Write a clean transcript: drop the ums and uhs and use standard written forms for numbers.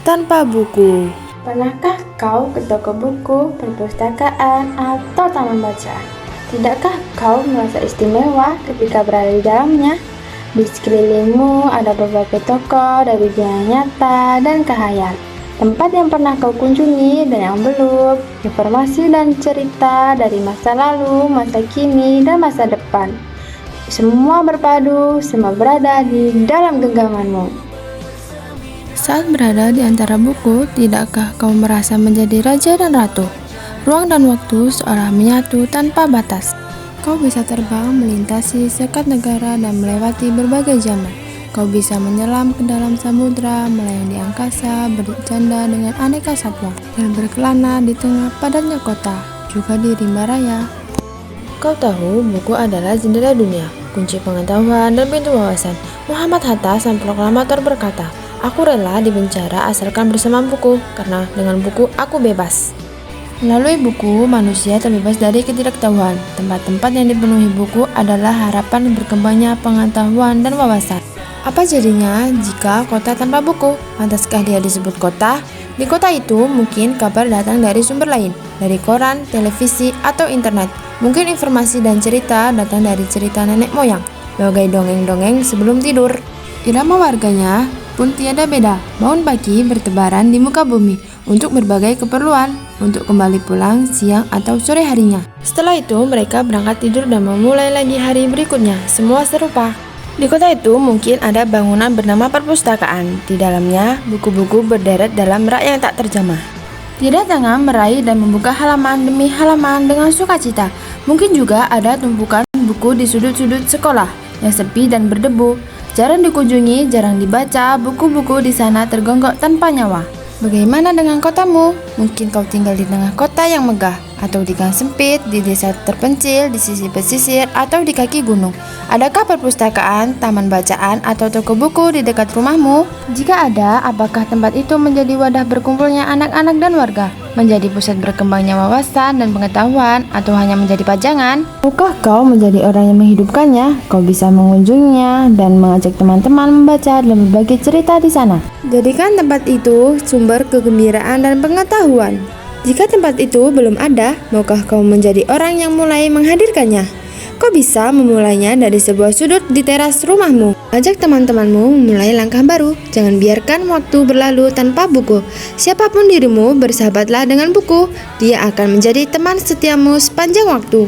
tanpa buku. Pernahkah kau ke toko buku, perpustakaan, atau taman bacaan? Tidakkah kau merasa istimewa ketika berada di dalamnya? Di sekelilingmu ada berbagai toko dari dunia nyata dan khayal. Tempat yang pernah kau kunjungi dan yang belum. Informasi dan cerita dari masa lalu, masa kini, dan masa depan. Semua berpadu, semua berada di dalam genggamanmu. Saat berada di antara buku, tidakkah kau merasa menjadi raja dan ratu? Ruang dan waktu seolah menyatu tanpa batas. Kau bisa terbang melintasi sekat negara dan melewati berbagai zaman. Kau bisa menyelam ke dalam samudra, melayang di angkasa, bercanda dengan aneka satwa, dan berkelana di tengah padatnya kota, juga di rimba raya. Kau tahu, buku adalah jendela dunia, kunci pengetahuan dan pintu wawasan. Muhammad Hatta, sang proklamator, berkata, "Aku rela dipenjara asalkan bersama buku, karena dengan buku aku bebas." Melalui buku, manusia terbebas dari ketidaktahuan. Tempat-tempat yang dipenuhi buku adalah harapan berkembangnya pengetahuan dan wawasan. Apa jadinya jika kota tanpa buku? Pantaskah dia disebut kota? Di kota itu mungkin kabar datang dari sumber lain, dari koran, televisi, atau internet. Mungkin informasi dan cerita datang dari cerita nenek moyang, bagai dongeng-dongeng sebelum tidur. Irama warganya pun tiada beda, bangun pagi bertebaran di muka bumi untuk berbagai keperluan, untuk kembali pulang siang atau sore harinya. Setelah itu mereka berangkat tidur dan memulai lagi hari berikutnya, semua serupa. Di kota itu mungkin ada bangunan bernama perpustakaan. Di dalamnya buku-buku berderet dalam rak yang tak terjamah. Tiada tangan meraih dan membuka halaman demi halaman dengan sukacita. Mungkin juga ada tumpukan buku di sudut-sudut sekolah yang sepi dan berdebu. Jarang dikunjungi, jarang dibaca, buku-buku di sana tergonggok tanpa nyawa. Bagaimana dengan kotamu? Mungkin kau tinggal di tengah kota yang megah, atau di gang sempit, di desa terpencil, di sisi pesisir, atau di kaki gunung. Adakah perpustakaan, taman bacaan, atau toko buku di dekat rumahmu? Jika ada, apakah tempat itu menjadi wadah berkumpulnya anak-anak dan warga? Menjadi pusat berkembangnya wawasan dan pengetahuan, atau hanya menjadi pajangan? Maukah kau menjadi orang yang menghidupkannya? Kau bisa mengunjunginya dan mengajak teman-teman membaca dan berbagi cerita di sana. Jadikan tempat itu sumber kegembiraan dan pengetahuan. Jika tempat itu belum ada, maukah kau menjadi orang yang mulai menghadirkannya? Kau bisa memulainya dari sebuah sudut di teras rumahmu. Ajak teman-temanmu memulai langkah baru. Jangan biarkan waktu berlalu tanpa buku. Siapapun dirimu, bersahabatlah dengan buku. Dia akan menjadi teman setiamu sepanjang waktu.